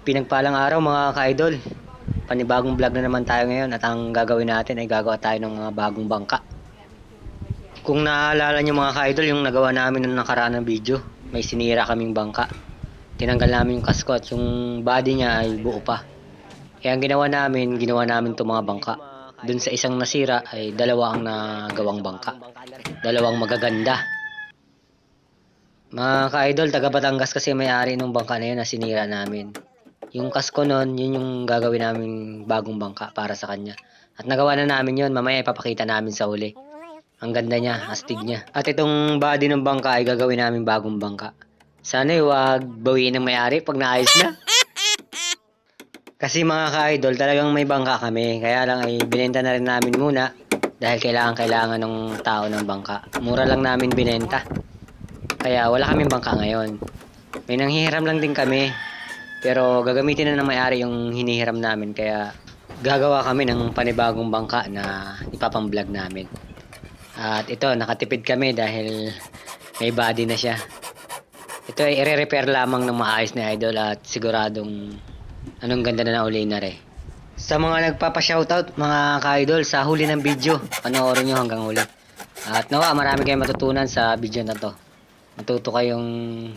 Pinagpalang araw mga ka-idol. Panibagong vlog na naman tayo ngayon at ang gagawin natin ay gagawa tayo ng mga bagong bangka. Kung naalala nyo mga ka-idol, yung nagawa namin ng nakaraan ng video, may sinira kaming bangka. Tinanggal namin yung kasko at yung body niya ay buo pa. Kaya ang ginawa namin itong mga bangka. Dun sa isang nasira ay dalawa ang nagawang bangka. Dalawang magaganda. Mga ka-idol, taga Batangas kasi may-ari ng bangka na yun na sinira namin. Yung kasko nun, yun yung gagawin namin bagong bangka para sa kanya. At nagawa na namin yun, mamaya ipapakita namin sa uli. Ang ganda niya, astig niya. At itong body ng bangka ay gagawin namin bagong bangka. Sana wag bawiin ng may-ari pag naayos na. Kasi mga ka-idol, talagang may bangka kami. Kaya lang ay binenta na rin namin muna dahil kailangan ng tao ng bangka. Mura lang namin binenta. Kaya wala kaming bangka ngayon. May nanghihiram lang din kami. Pero gagamitin na ng may-ari yung hinihiram namin. Kaya gagawa kami ng panibagong bangka na ipapang-vlog namin. At ito, nakatipid kami dahil may body na siya. Ito ay i-repair lamang ng maayos na idol at siguradong anong ganda na uli na rin. Sa mga nagpapa-shoutout mga ka-idol sa huli ng video, panoorin nyo hanggang huli. At nawa, marami kayong matutunan sa video na to. Matuto kayong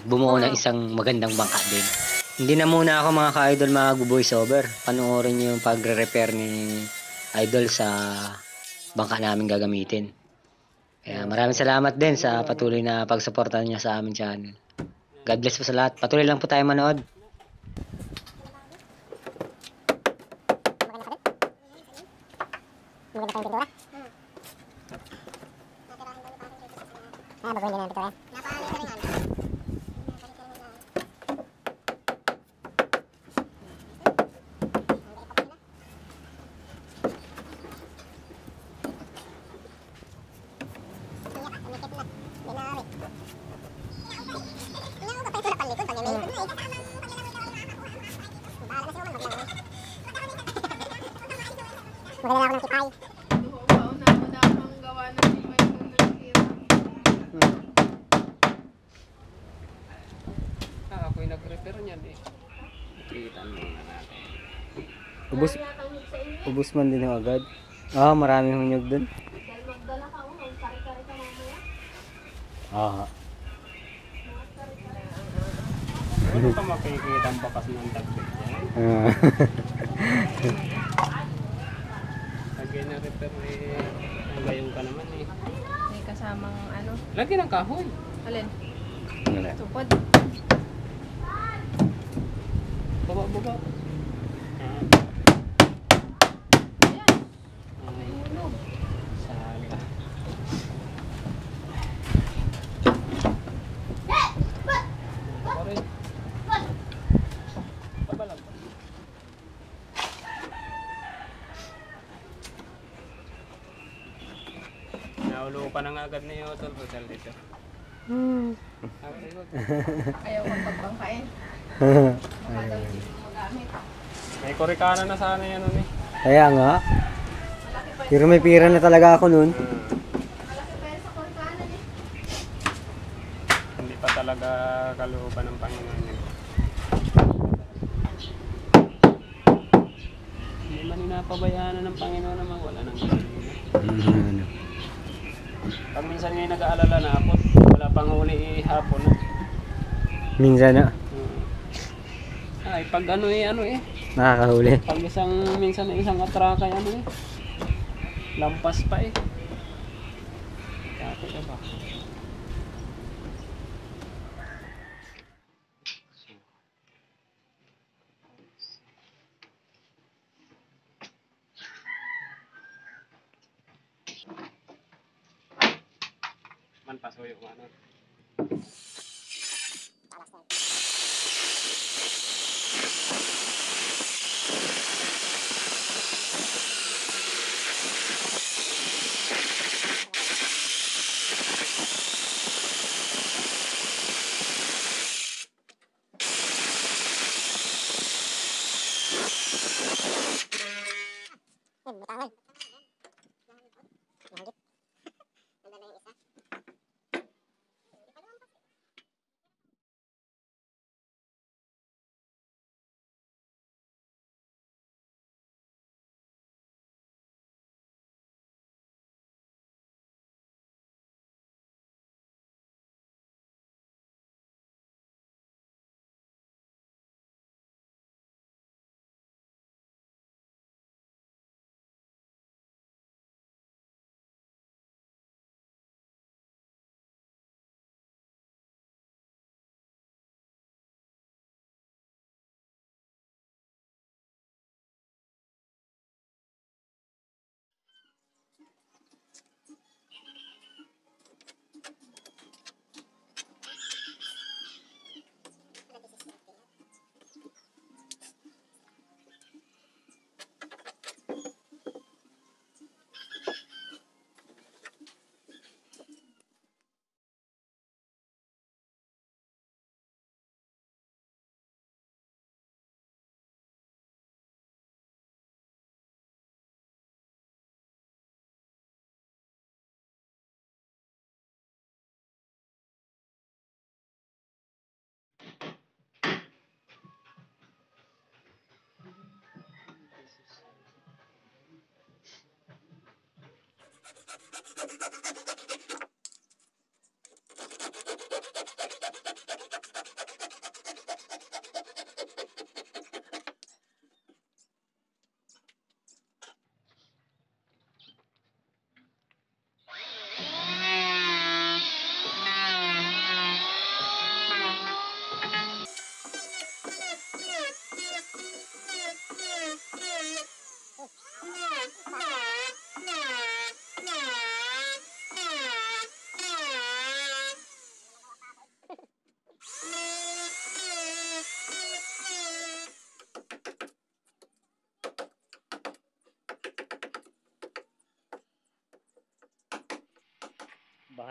bumuo ng isang magandang bangka din. Hindi na muna ako mga ka-idol mag-voice over. Panoorin nyo yung pagre-repair ni idol sa bangka namin gagamitin. Kaya maraming salamat din sa patuloy na pagsuporta niya sa aming channel. God bless po sa lahat. Patuloy lang po tayo manood. Magdala ako ng kitay. Ako'y nag-repair niyan eh. Kita mo na natin. Ubus man din agad. Maraming hunyog dun. Magdala ka mo, kari-kari ka Ah. mamaya. Ano ka makikita ang bakas ng tagpit yan? Lagi na repair eh. Ang gayon ka naman eh. May kasamang ano. Lagi ng kahoy. Alin? Tupod. Baba. Ayan. Ay, Hulog. saga. Pabalag. Naulo pa na nga agad ni Otol po dito. Ayaw kang pagbangkain. Baka daw hindi mo magamit. May kurikana na sana yan nun eh. Kaya nga. Malaki pa Pero may pira na talaga ako nun. Malaki pa sa korkanan eh. Hindi pa talaga kalooban ng Panginoon yun. Hindi man inapabayaan ng Panginoon naman wala nang gasolina. Pag minsan ngayon nag-aalala na ako, wala pang huli hapon na. Minsan na. Ay, pag ano eh. Nakakahuli. Pag minsan isang atraka ano eh. Lampas pa eh. Kaya ba? Man pasuyo ko ano.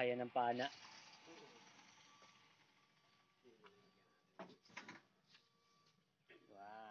bahayan ng pana. Wow.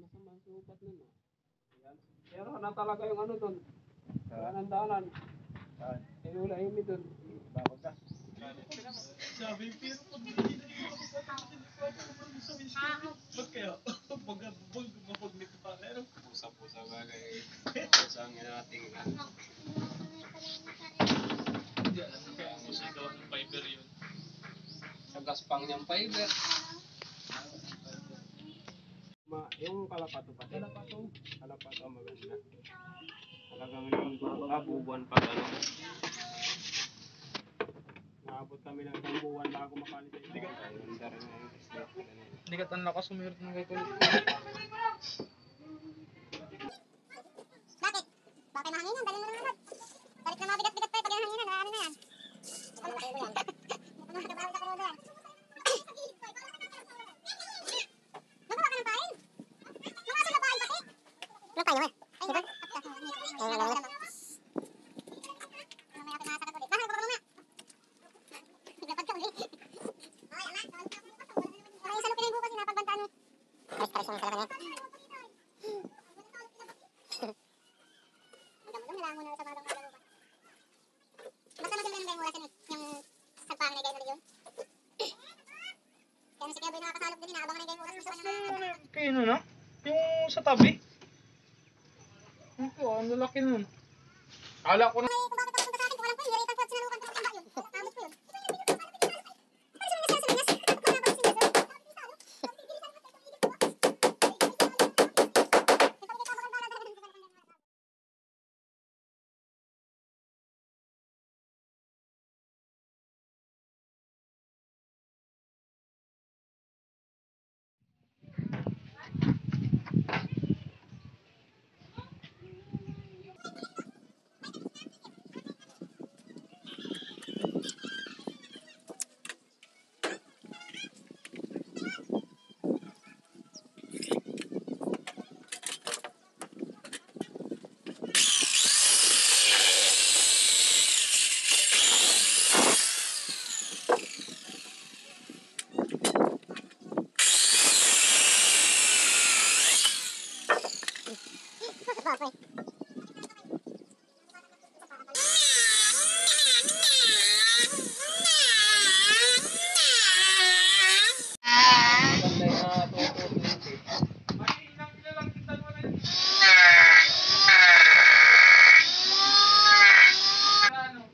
Masama ang sukat nun ah. Yan. Pero na talaga yung ano dun. Danan-danan. Inula-imi dun. Bakit ka? Sabi, pero pag hindi na yung sa windscreen, ba't kaya? Mapag nito pa, pero Pusa-pusa bagay. Pusa ang inating na. hindi alam na kaya mo sa ikaw ng fiber yun. Sa gaspang niyang fiber. Yung kalapato pati. Kalapato ang maganda. Talagang bubuan pa ano. Naabot kami ng isang buwan bago makalis sa isang. Ganda rin na yung islet. Hindi ka tan lakas sumirit ng gagawin. Bakit? Bakit mahanginan? Dali mo naman agad. Balik na mabigat-bigat pa pag hanginan. Ano na yan? Ano kayo yan? Ano ka ba sa kuroda yan? Magawa ka ng pain? Nakasal na pain pati? Ano pain naman? Ay, diba? Ay, wala na. Mamaya ka nakasakot ulit. Mahal ko pa mamaya. Lapad ka ulit. Ay, ama. Ay, salupin yung bukas. Napagbantaan mo. Paris-paris yung salaman yan. Nila muna sa bagong kagawa. Basta maganda yung oras yung sagpang na gano'n yun. Kaya si Kaya Boy nakakasalok din, inaabang na yung oras mo sa kanya. Kaya nun ah? Yung sa tabi? Ito, ang lalaki nun. Kala ko na. Kung bakit ako punta sa akin, kung alam ko yun, nirate ko at sinalukan ko ng yun. Amot ko yun. Ano siya nangyas sa nangyas? Ako na ba si Sinyaso? Ganda yung tututin.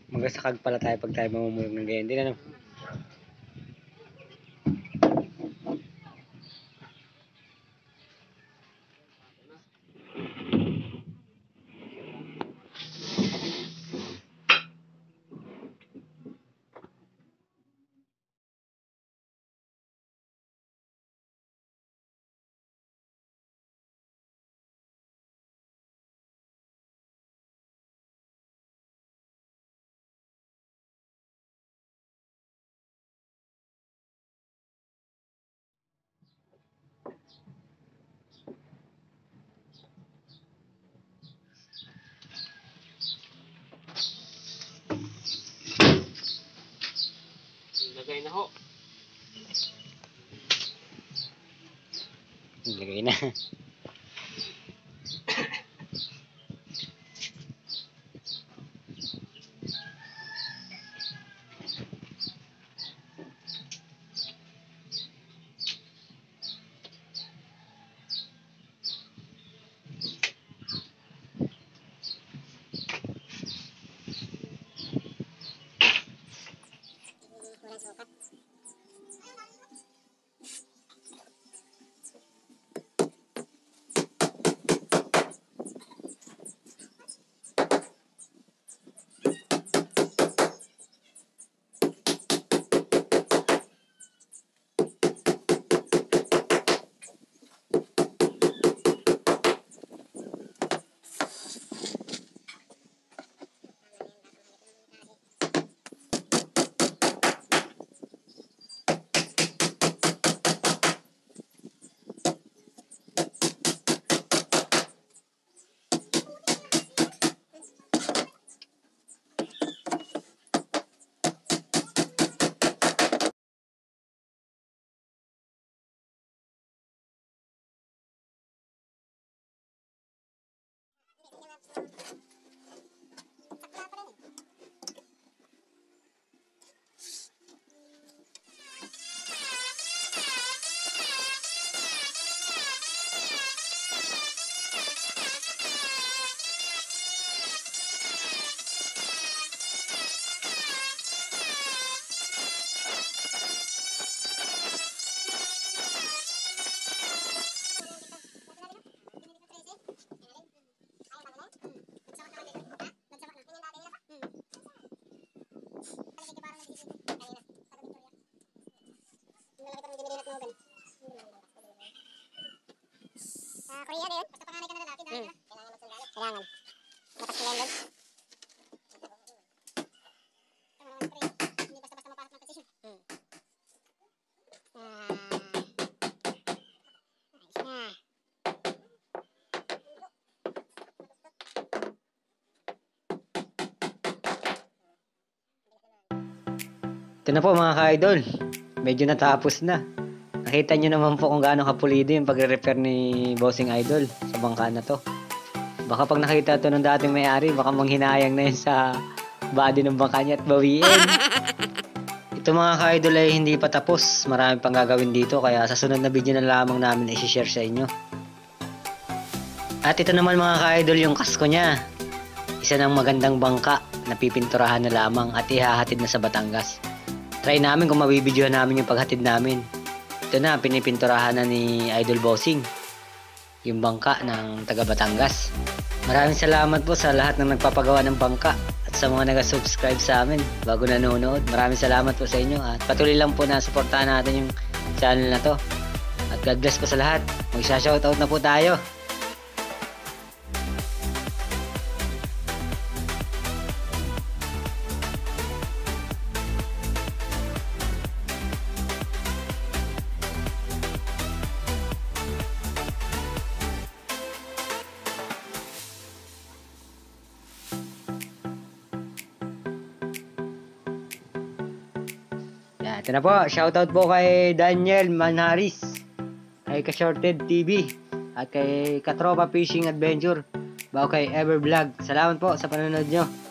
Magasakag pala tayo pag tayo mamumulog ng ganyan. Hindi na no? Lagay na ho. Ilagay na. Korea din. Basta panganay ka na lalaki, dahil kailangan magsundalo. Kailangan. Dapat sila yun. Hindi basta-basta mapasok ng posisyon. Ayos na. Ito na po mga ka-idol. Medyo natapos na. Nakita nyo naman po kung gaano kapulido yung pagre-repair ni Bossing Idol sa bangka na to. Baka pag nakita to ng dating may-ari, baka manghinayang na yun sa body ng bangka niya at bawiin. Ito mga ka-idol ay hindi pa tapos. Marami pang gagawin dito, kaya sa sunod na video na lamang namin i-share sa inyo. At ito naman mga ka-idol yung kasko niya. Isa ng magandang bangka na pipinturahan na lamang at ihahatid na sa Batangas. Try namin kung mabibidyohan namin yung paghatid namin. Ito na, pinipinturahan na ni Idol Bossing yung bangka ng taga Batangas. Maraming salamat po sa lahat ng nagpapagawa ng bangka at sa mga nag-subscribe sa amin bago nanonood. Maraming salamat po sa inyo at patuloy lang po na suportahan natin yung channel na to. At God bless po sa lahat. Magsha-shoutout na po tayo. Ito na po, shoutout po kay Daniel Manharis, kay Ka-Shorted TV, at kay Katropa Fishing Adventure, bago kay Evervlog. Salamat po sa panonood nyo.